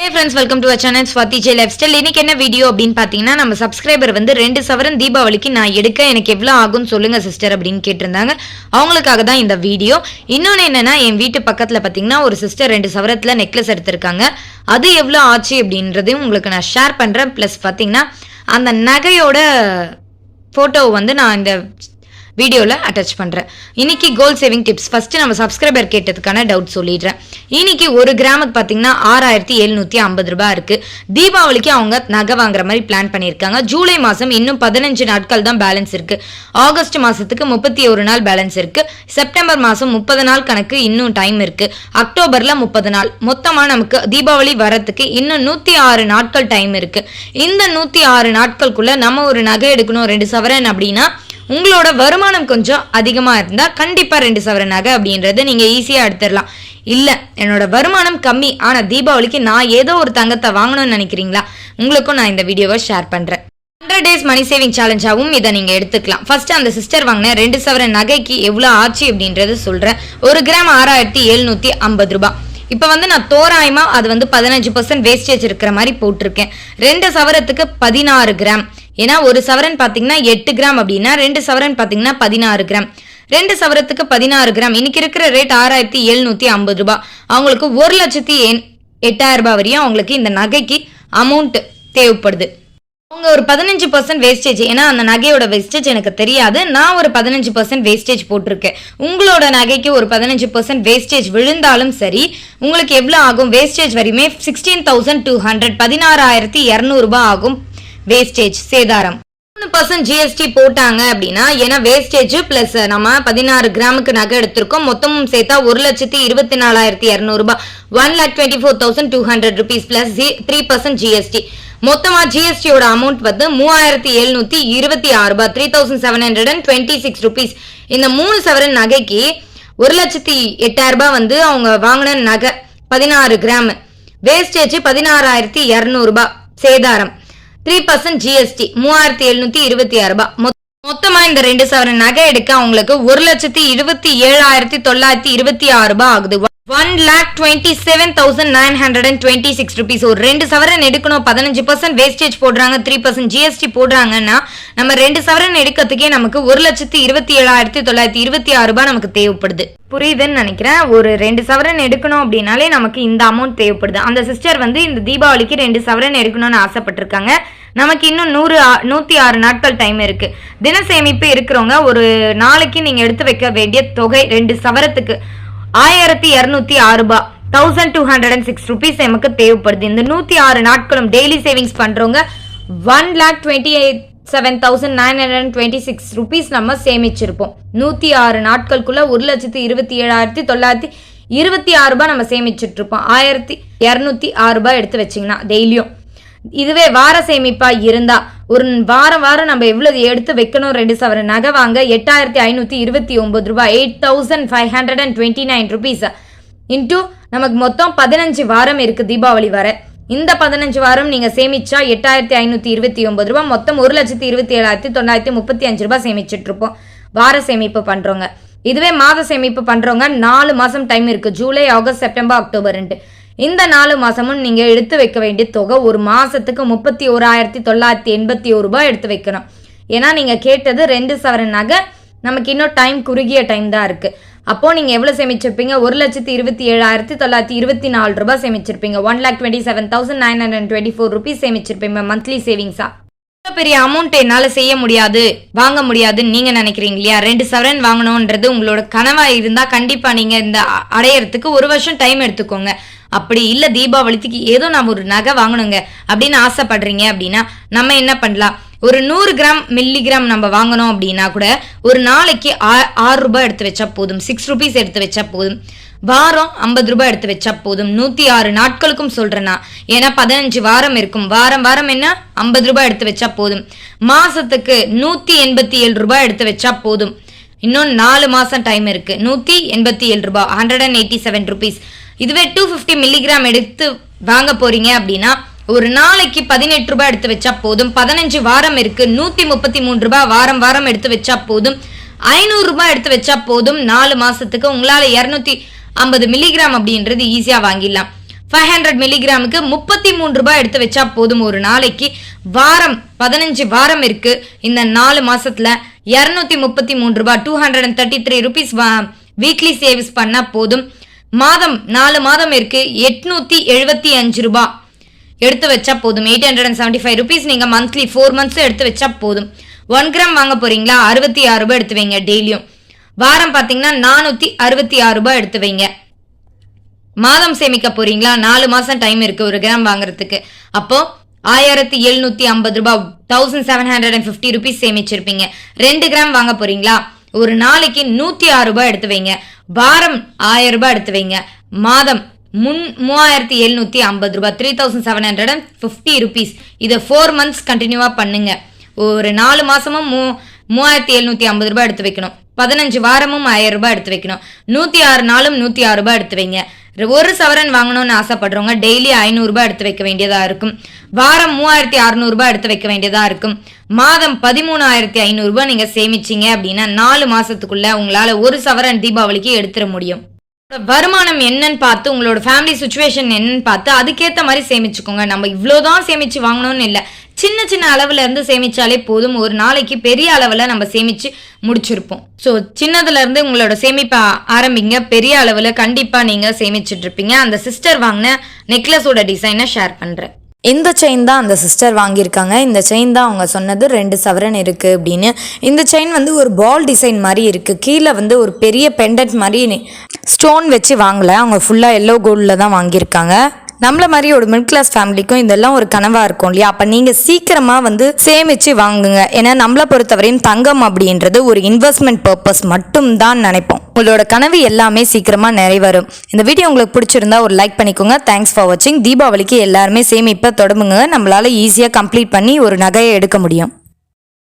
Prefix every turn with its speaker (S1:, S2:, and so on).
S1: Hey friends, welcome to our channel Swati J Lifestyle. இன்னைக்கு என்ன video அப்படின்னு பாத்தீங்கன்னா நம்ம சப்ஸ்கிரைபர் வந்து 2 சவரன் தீபாவளிக்கு நான் எடுக்க எனக்கு எவ்வளவு ஆகும் சொல்லுங்க சிஸ்டர் அப்படின்னு கேட்டிருந்தாங்க. அவங்களுக்காக தான் இந்த வீடியோ. இன்னொன்னு என்னன்னா என் வீட்டு பக்கத்துல பாத்தீங்கன்னா ஒரு சிஸ்டர் 2 சவரத்துல நெக்லஸ் எடுத்திருக்காங்க. அது எவ்வளவு ஆச்சு அப்படின்றதையும் உங்களுக்கு நான் ஷேர் பண்றேன். பிளஸ் பாத்தீங்கன்னா அந்த நகையோட போட்டோ வந்து நான் இந்த வீடியோவில் அட்டாச் பண்ணுறேன். இன்னைக்கு கோல்ட் சேவிங் டிப்ஸ். ஃபர்ஸ்ட் நம்ம சப்ஸ்கிரைபர் கேட்டதுக்கான டவுட் சொல்லிடுறேன். இன்னைக்கு ஒரு கிராமுக்கு பார்த்தீங்கன்னா 6750 ரூபாய் இருக்கு. தீபாவளிக்கு அவங்க நகை வாங்குற மாதிரி பிளான் பண்ணியிருக்காங்க. ஜூலை மாதம் இன்னும் 15 நாட்கள் தான் பேலன்ஸ் இருக்கு. ஆகஸ்ட் மாசத்துக்கு 31 நாள் பேலன்ஸ் இருக்கு. செப்டம்பர் மாதம் 30 நாள் கணக்கு இன்னும் டைம் இருக்கு. அக்டோபர்ல 30 நாள். மொத்தமாக நமக்கு தீபாவளி வரத்துக்கு இன்னும் 106 நாட்கள் டைம் இருக்கு. இந்த 106 நாட்களுக்குள்ள நம்ம ஒரு நகை எடுக்கணும் 2 சவரன் அப்படின்னா உங்களோட வருமானம் கொஞ்சம் அதிகமா இருந்தா கண்டிப்பா 2 சவரன் நகை அப்படின்றத நீங்க ஈஸியா எடுத்துடலாம். இல்ல என்னோட வருமானம் கம்மி ஆனா தீபாவளிக்கு நான் ஏதோ ஒரு தங்கத்தை வாங்கணும்னு நினைக்கிறீங்களா, உங்களுக்கும் நான் இந்த வீடியோவை ஷேர் பண்றேன். 100 days மணி சேவிங் சேலஞ்சாவும் இதை நீங்க எடுத்துக்கலாம். ஃபர்ஸ்ட் அந்த சிஸ்டர் வாங்கின 2 சவரன் நகைக்கு எவ்வளவு ஆச்சு அப்படின்றது சொல்றேன். 1 கிராம் 6750 ரூபாய். இப்ப வந்து நான் தோராயமா அது வந்து 15% வேஸ்டேஜ் இருக்கிற மாதிரி போட்டிருக்கேன். 2 சவரத்துக்கு 16 கிராம். ஏன்னா ஒரு சவரன் பாத்தீங்கன்னா 8 கிராம் அப்படின்னா 2 சவரன் பாத்தீங்கன்னா 16 கிராம். 2 சவரத்துக்கு 16 கிராம். இன்னைக்கு இருக்கிற ரேட் 6750 ரூபாய். அவங்களுக்கு 1,08,000 ரூபாய் வரையும் அவங்களுக்கு இந்த நகைக்கு அமௌண்ட் தேவைப்படுது. அவங்க ஒரு 15% வேஸ்டேஜ், ஏன்னா அந்த நகையோட வேஸ்டேஜ் எனக்கு தெரியாது, நான் ஒரு 15% வேஸ்டேஜ் போட்டிருக்கேன். உங்களோட நகைக்கு ஒரு 15% வேஸ்டேஜ் விழுந்தாலும் சரி உங்களுக்கு எவ்வளவு ஆகும் வேஸ்டேஜ் வரையுமே 16,200 16,200 ரூபாய் ஆகும் வேஸ்டேஜ் சேதாரம். 3% ஜிஎஸ்டி போட்டாங்க அப்படின்னா, ஏன்னா வேஸ்டேஜ் பிளஸ் நம்ம 16 கிராமுக்கு நகை எடுத்திருக்கோம், மொத்தமும் சேர்த்தா 1,24,200 ரூபாய் 1,24,200 rupees பிளஸ் 3% ஜிஎஸ்டி. மொத்தமா ஜிஎஸ்டியோட அமௌண்ட் வந்து 3,726 ரூபாய் 3,726 rupees. இந்த 3 சவரன் நகைக்கு 1,08,000 ரூபாய் வந்து அவங்க வாங்கின நகை 16 கிராம், வேஸ்டேஜ் 16,200 ரூபாய் சேதாரம், 3% ஜிஎஸ்டி 3,726 ரூபாய். மொத்தமா இந்த 2 சவரன் நகை எடுக்க அவங்களுக்கு 1,27,926 ரூபாய் ஆகுது. 1,27,926 rupees. ஒரு 2 சவரன் எடுக்கணும், 15% வேஸ்டேஜ் போடுறாங்க, 3% ஜிஎஸ்டி போடுறாங்கன்னா நம்ம 2 சவரன் எடுக்கிறதுக்கே நமக்கு 1,27,926 ரூபாய் நமக்கு தேவைப்படுது. புரியுதுன்னு நினைக்கிறேன். ஒரு 2 சவரன் எடுக்கணும் அப்படின்னாலே நமக்கு இந்த அமௌண்ட் தேவைப்படுது. அந்த சிஸ்டர் வந்து இந்த தீபாவளிக்கு 2 சவரன் எடுக்கணும்னு ஆசைப்பட்டிருக்காங்க. நமக்கு இன்னும் 106 நாட்கள் டைம் இருக்கு. தின சேமிப்பு இருக்கிறவங்க ஒரு நாளைக்கு நீங்க எடுத்து வைக்க வேண்டிய தொகை 2 சவரத்துக்கு 1,206 ரூபாய் 1,206 rupees நமக்கு தேவைப்படுது. இந்த 106 நாட்களும் டெய்லி சேவிங்ஸ் பண்றவங்க 1,27,926 rupees நம்ம சேமிச்சிருப்போம். 106 நாட்களுக்குள்ள 1,27,926 ரூபாய் நம்ம சேமிச்சுட்டு இருப்போம். 1,206 ரூபாய் எடுத்து வச்சிங்கன்னா டெய்லியும். இதுவே வார சேமிப்பா இருந்தா ஒரு வாரம் நம்ம எவ்வளவு எடுத்து வைக்கணும் 2 சவரன் நகை வாங்க 8,529 ரூபாய் 8,529 rupees இன்டூ நமக்கு மொத்தம் 15 வாரம் இருக்கு தீபாவளி வர. இந்த 15 வாரம் நீங்க சேமிச்சா 8,529 ரூபாய், மொத்தம் 1,27,935 ரூபாய் சேமிச்சுட்டு இருப்போம் வார சேமிப்பு பண்றவங்க. இதுவே மாத சேமிப்பு பண்றவங்க 4 மாசம் டைம் இருக்கு. July, August, September, October. இந்த 4 மாசமும் நீங்க எடுத்து வைக்க வேண்டிய தொகை ஒரு மாசத்துக்கு 31,981 ரூபாய் எடுத்து வைக்கணும். ஏன்னா நீங்க கேட்டது 2 சவரன் நகை, நமக்கு இன்னும் டைம் குறுகிய டைம் தான் இருக்கு. அப்போ நீங்க எவ்வளவு சேமிச்சிருப்பீங்க, 1,27,924 ரூபாய் சேமிச்சிருப்பீங்க. 1,27,924 rupees சேமிச்சிருப்பீங்க மந்த்லி சேவிங்ஸா. பெரிய அமௌண்ட் என்னால செய்ய முடியாது, வாங்க முடியாதுன்னு நீங்க நினைக்கிறீங்க இல்லையா, 2 சவரன் வாங்கணும்ன்றது உங்களோட கனவா இருந்தா கண்டிப்பா நீங்க இந்த அடையறதுக்கு 1 வருஷம் டைம் எடுத்துக்கோங்க. அப்படி இல்ல தீபாவளிக்கு ஏதோ நம்ம ஒரு நகை வாங்கணுங்க அப்படின்னு ஆசைப்படுறீங்க அப்படின்னா நம்ம என்ன பண்ணலாம், ஒரு 100 கிராம் மில்லிகிராம் நம்ம வாங்கணும் அப்படின்னா கூட ஒரு நாளைக்கு 6 ரூபாய் எடுத்து வச்சா போதும், 6 rupees எடுத்து வச்சா போதும். வாரம் 50 ரூபாய் எடுத்து வச்சா போதும். 106 நாட்களுக்கும் சொல்றேன்னா, ஏன்னா 15 வாரம் இருக்கும். வாரம் என்ன 50 ரூபாய் எடுத்து வச்சா போதும். மாசத்துக்கு 187 ரூபாய் எடுத்து வச்சா போதும். இன்னும் 4 மாசம் டைம் இருக்கு. 187 ரூபாய் 187 rupees. இதுவே 250 மில்லிகிராம் எடுத்து வாங்க போறீங்க அப்படின்னா ஒரு நாளைக்கு 18 ரூபாய் எடுத்து வச்சா போதும். 15 வாரம் இருக்கு. 133 ரூபாய் வாரம் எடுத்து வச்சா போதும். 500 ரூபாய் எடுத்து வச்சா போதும். 4 மாசத்துக்கு உங்களால 250 மில்லிகிராம் அப்படின்றது ஈஸியா வாங்கிடலாம். 500 மில்லிகிராமுக்கு 33 ரூபாய் எடுத்து வச்சா போதும். ஒரு நாளைக்கு வாரம் 15 வாரம் இருக்கு. இந்த 4 மாசத்துல 233 ரூபாய் 233 rupees வீக்லி சேவ்ஸ் பண்ணா போதும். மாதம் 4 மாதம் இருக்கு. 875 ரூபாய் எடுத்து வச்சா போதும். 875 rupees நீங்க மந்த்லி 4 months எடுத்து வச்சா போதும். 1 கிராம் வாங்க போறீங்களா 66 ரூபாய் எடுத்து வைங்க டெய்லியும். வாரம் பாத்தீங்கன்னா 466 ரூபாய் எடுத்து வைங்க. மாதம் சேமிக்க போறீங்களா 4 மாசம் டைம் இருக்கு 1 கிராம் வாங்குறதுக்கு. அப்போ 1750 ரூபாய் 1750 rupees சேமிச்சிருப்பீங்க. 2 கிராம் வாங்க போறீங்களா ஒரு நாளைக்கு 106 ரூபாய் எடுத்து வைங்க. வாரம் 1000 ரூபாய் எடுத்து வைங்க. மாதம் 3750 ரூபாய் 3750 rupees. இதை 4 months கண்டினியூவா பண்ணுங்க. ஒரு 4 மாசமும் 3750 ரூபாய் எடுத்து வைக்கணும். 15 வாரமும் 1000 ரூபாய் எடுத்து வைக்கணும். 106 நாளும் 106 ரூபாய் எடுத்து வைங்க. 1 சவரன் வாங்கணும்னு ஆசைப்படுறவங்க டெய்லி 500 ரூபாய் எடுத்து வைக்க வேண்டியதா இருக்கும். வாரம் 3600 ரூபாய் எடுத்து வைக்க வேண்டியதா இருக்கும். மாதம் 13500 ரூபாய் நீங்க சேமிச்சீங்க அப்படின்னா 4 மாசத்துக்குள்ள உங்களால 1 சவரன் தீபாவளிக்கு எடுத்துட முடியும். வருமானம் என்னன்னு பார்த்து உங்களோட ஃபேமிலி சுச்சுவேஷன் என்னன்னு பார்த்து அதுக்கேற்ற மாதிரி சேமிச்சுக்கோங்க. நம்ம இவ்வளோதான் சேமிச்சு வாங்கணும்னு இல்லை, சின்ன சின்ன அளவுல இருந்து சேமிச்சாலே போதும். ஒரு நாளைக்கு பெரிய அளவுல நம்ம சேமிச்சு முடிச்சிருப்போம். ஸோ சின்னதுல இருந்து உங்களோட சேமிப்பை ஆரம்பிங்க. பெரிய அளவுல கண்டிப்பா நீங்க சேமிச்சுட்டு இருப்பீங்க. அந்த சிஸ்டர் வாங்கின நெக்லஸோட டிசைனை ஷேர் பண்றேன்.
S2: இந்த செயின் தான் அந்த சிஸ்டர் வாங்கியிருக்காங்க. இந்த செயின் தான் அவங்க சொன்னது 2 சவரன் இருக்குது அப்படின்னு. இந்த செயின் வந்து ஒரு பால் டிசைன் மாதிரி இருக்குது. கீழே வந்து ஒரு பெரிய பெண்டன்ட் மாதிரி ஸ்டோன் வச்சு வாங்கலை, அவங்க ஃபுல்லாக எல்லோ கோல்டில் தான் வாங்கியிருக்காங்க. நம்மள மாதிரி ஒரு மிடில் கிளாஸ் ஃபேமிலிக்கும் இதெல்லாம் ஒரு கனவாக இருக்கும் இல்லையா? அப்போ நீங்கள் சீக்கிரமாக வந்து சேமித்து வாங்குங்க. ஏன்னா நம்மளை பொறுத்தவரையும் தங்கம் அப்படின்றது ஒரு இன்வெஸ்ட்மெண்ட் பர்பஸ் மட்டும் தான் நினைப்போம். உங்களோட கனவு எல்லாமே சீக்கிரமாக நிறைவேறும். இந்த வீடியோ உங்களுக்கு பிடிச்சிருந்தா ஒரு லைக் பண்ணிக்கோங்க. தேங்க்ஸ் ஃபார் வாட்சிங். தீபாவளிக்கு எல்லாருமே சேமிப்பை தொடங்குங்க. நம்மளால ஈஸியாக கம்ப்ளீட் பண்ணி ஒரு நகையை எடுக்க முடியும்.